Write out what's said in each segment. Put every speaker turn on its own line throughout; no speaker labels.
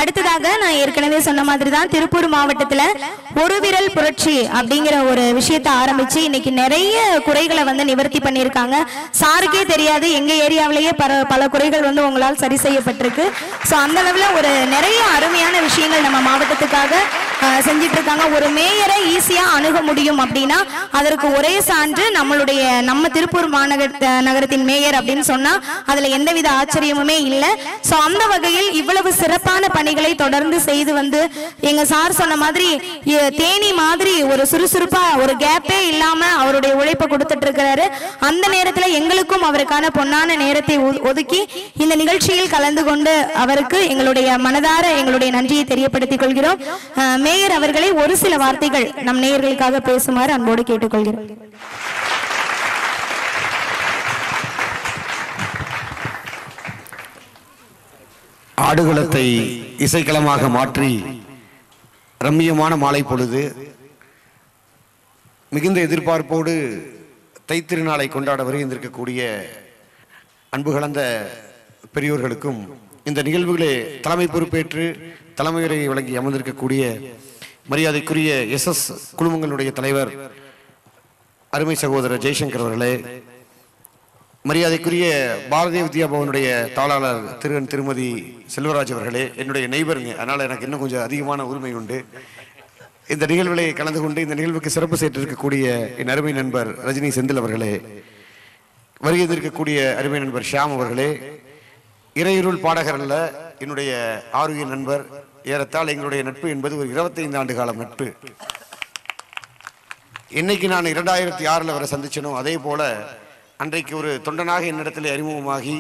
அடுத்ததாக நான் ஏற்கனவே சொன்ன மாதிரி தான் திருப்பூர் மாவட்டத்தில் ஒரு விரல் புரட்சி அப்படிங்கிற ஒரு விஷயத்தை ஆரம்பிச்சு இன்னைக்கு நிறைய குறைகளை வந்து நிவர்த்தி பண்ணியிருக்காங்க. சாருக்கே தெரியாது எங்க ஏரியாவிலேயே பல குறைகள் வந்து உங்களால் சரி செய்யப்பட்டிருக்கு. ஸோ அந்த அளவில் ஒரு நிறைய அருமையான விஷயங்கள் நம்ம மாவட்டத்துக்காக செஞ்சிட்டு இருக்காங்க. ஒரு மேயரை ஈஸியா அணுக முடியும் அப்படின்னா அதற்கு ஒரே சான்று நம்ம திருப்பூர் நகரத்தின் மேயர் அப்படின்னு சொன்னா அதுல எந்தவித ஆச்சரியமுமே இல்லை. ஸோ அந்த வகையில் இவ்வளவு சிறப்பான பணிகளை தொடர்ந்து செய்து வந்து எங்க சார் சொன்ன மாதிரி தேனி மாதிரி ஒரு சுறுசுறுப்பா ஒரு கேப்பே இல்லாம அவருடைய உழைப்பை கொடுத்துட்டு இருக்கிறாரு. அந்த நேரத்தில் எங்களுக்கும் அவருக்கான பொன்னான நேரத்தை ஒதுக்கி இந்த நிகழ்ச்சியில் கலந்து கொண்டு அவருக்கு எங்களுடைய மனதார எங்களுடைய நன்றியை தெரியப்படுத்திக் கொள்கிறோம். மேயர் அவர்களை ஒரு சில வார்த்தைகள் நம் நேயர்களுக்காக பேசுமாறு அன்போடு கேட்டுக்கொள்கிறோம்.
ஆடுகளத்தை இசைக்களமாக மாற்றி ரம்மியமான மாலை பொழுது மிகுந்த எதிர்பார்ப்போடு தைத்திருநாளை கொண்டாட வருகின்றிருக்கக்கூடிய அன்பு கலந்த பெரியோர்களுக்கும் இந்த நிகழ்வுகளே தலைமை பொறுப்பேற்று தலைமையுரை வழங்கி அமர்ந்திருக்கக்கூடிய மரியாதைக்குரிய எஸ்எஸ் குழுமங்களுடைய தலைவர் அருமை சகோதரர் ஜெய்சங்கர் அவர்களே, மரியாதைக்குரிய பாரதிய வித்யா பவனுடைய தாளாளர் திருமதி செல்வராஜ் அவர்களே, என்னுடைய நெய்பருங்க, அதனால் எனக்கு இன்னும் கொஞ்சம் அதிகமான உரிமை உண்டு. இந்த நிகழ்வுகளை கலந்து கொண்டு இந்த நிகழ்வுக்கு சிறப்பு சேர்த்திருக்கக்கூடிய என் அருமை நண்பர் ரஜினி செந்தில் அவர்களே, வருகை இருக்கக்கூடிய அருமை நண்பர் ஷியாம் அவர்களே, இறையுருள் பாடகர் அல்ல என்னுடைய ஆரோக்கிய நண்பர், ஏறத்தால் எங்களுடைய நட்பு என்பது ஒரு 25 ஆண்டு காலம் நட்பு. இன்னைக்கு நான் 2006 வரை சந்திச்சனோ அதே போல அன்றைக்கு ஒரு தொண்டனாக என்னிடத்தில் அறிமுகமாகி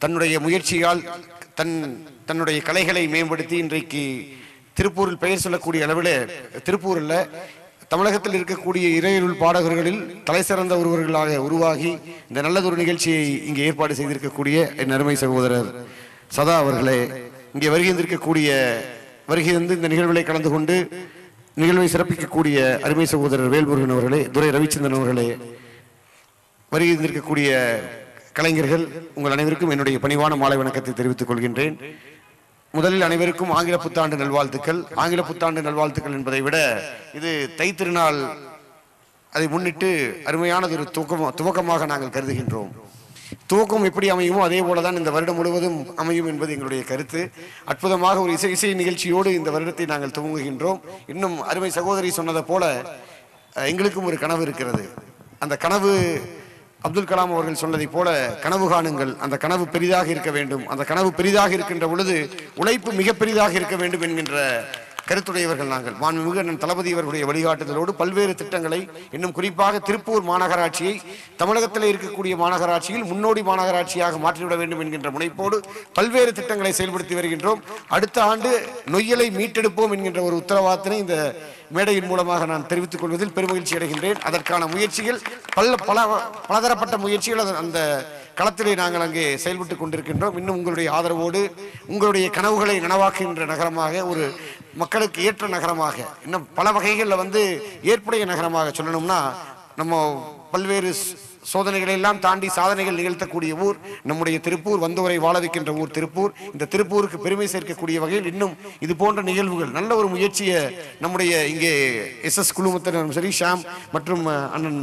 தன்னுடைய முயற்சியால் தன்னுடைய கலைகளை மேம்படுத்தி இன்றைக்கு திருப்பூரில் பெயர் சொல்லக்கூடிய அளவில் திருப்பூரில் தமிழகத்தில் இருக்கக்கூடிய இறையுருள் பாடகர்களில் தலை சிறந்த ஒருவர்களாக உருவாகி இந்த நல்லதொரு நிகழ்ச்சியை இங்கே ஏற்பாடு செய்திருக்கக்கூடிய என் அருமை சகோதரர் சதா அவர்களே, இங்கே வருகை வந்து இந்த நிகழ்வுகளை கலந்து கொண்டு நிகழ்வை சிறப்பிக்கக்கூடிய அருமை சகோதரர் வேல்முருகன் அவர்களே, துரை ரவிச்சந்திரன் அவர்களே, வருகை இருக்கக்கூடிய கலைஞர்கள், உங்கள் அனைவருக்கும் என்னுடைய பணிவான மாலை வணக்கத்தை தெரிவித்துக் கொள்கின்றேன். முதலில் அனைவருக்கும் ஆங்கில புத்தாண்டு நல்வாழ்த்துக்கள். ஆங்கில புத்தாண்டு நல்வாழ்த்துக்கள் என்பதை விட இது தைத்திருநாள், அதை முன்னிட்டு அருமையானது ஒரு துவக்கமாக நாங்கள் கருதுகின்றோம். துவக்கம் எப்படி அமையுமோ அதே போலதான் இந்த வருடம் முழுவதும் அமையும் என்பது எங்களுடைய கருத்து. அற்புதமாக ஒரு இசை நிகழ்ச்சியோடு இந்த வருடத்தை நாங்கள் துவங்குகின்றோம். இன்னும் அருமை சகோதரி சொன்னதை போல எங்களுக்கும் ஒரு கனவு இருக்கிறது. அந்த கனவு அப்துல் கலாம் அவர்கள் சொன்னதை போல கனவு காணுங்கள், அந்த கனவு பெரிதாக இருக்க வேண்டும், அந்த கனவு பெரிதாக இருக்கின்ற பொழுது உழைப்பு மிக பெரிதாக இருக்க வேண்டும் என்கின்ற கருத்துடையவர்கள் நாங்கள். மாண்புமிகு அண்ணன் தளபதி அவர்களுடைய வழிகாட்டுதலோடு பல்வேறு திட்டங்களை, இன்னும் குறிப்பாக திருப்பூர் மாநகராட்சியை தமிழகத்தில் இருக்கக்கூடிய மாநகராட்சியில் முன்னோடி மாநகராட்சியாக மாற்றிவிட வேண்டும் என்கின்ற முனைப்போடு பல்வேறு திட்டங்களை செயல்படுத்தி வருகின்றோம். அடுத்த ஆண்டு நொய்யலை மீட்டெடுப்போம் என்கின்ற ஒரு உத்தரவாதத்தினை இந்த மேடையின் மூலமாக நான் தெரிவித்துக் கொள்வதில் பெருமகிழ்ச்சி அடைகின்றேன். அதற்கான முயற்சிகள் பலதரப்பட்ட முயற்சிகள் அந்த களத்திலே நாங்கள் அங்கே செயல்பட்டு கொண்டிருக்கின்றோம். இன்னும் உங்களுடைய ஆதரவோடு உங்களுடைய கனவுகளை நனவாக்குகின்ற நகரமாக, ஒரு மக்களுக்கு ஏற்ற நகரமாக, இன்னும் பல வகைகளில் வந்து ஏற்புடைய நகரமாக சொல்லணும்னா, நம்ம பல்வேறு சோதனைகளை எல்லாம் தாண்டி சாதனைகள் நிகழ்த்தக்கூடிய ஊர் நம்முடைய திருப்பூர். வந்தவரை வாழ வைக்கின்ற ஊர் திருப்பூர். இந்த திருப்பூருக்கு பெருமை சேர்க்கக்கூடிய வகையில் இன்னும் இது போன்ற நிகழ்வுகள், நல்ல ஒரு முயற்சியை நம்முடைய இங்கே எஸ்எஸ் குழுமத்தினரும் சரி, ஷாம் மற்றும் அண்ணன்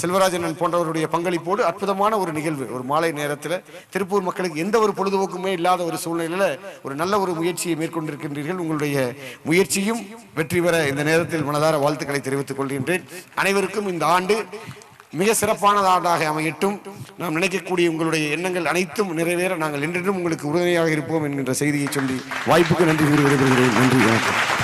செல்வராஜன் போன்றவருடைய பங்களிப்போடு அற்புதமான ஒரு நிகழ்வு. ஒரு மாலை நேரத்தில் திருப்பூர் மக்களுக்கு எந்த ஒரு பொழுதுபோக்குமே இல்லாத ஒரு சூழ்நிலையில் ஒரு நல்ல ஒரு முயற்சியை மேற்கொண்டிருக்கின்றீர்கள். உங்களுடைய முயற்சியும் வெற்றி பெற இந்த நேரத்தில் மனதார வாழ்த்துக்களை தெரிவித்துக் கொள்கின்றேன். அனைவருக்கும் இந்த ஆண்டு மிக சிறப்பான ஆண்டாக அமையட்டும். நாம் நினைக்கக்கூடிய உங்களுடைய எண்ணங்கள் அனைத்தும் நிறைவேற நாங்கள் என்றென்றும் உங்களுக்கு உறுதுணையாக இருப்போம் என்கின்ற செய்தியை சொல்லி வாய்ப்புக்கு நன்றி கூறி விடைபெறுகிறேன். நன்றி, வணக்கம்.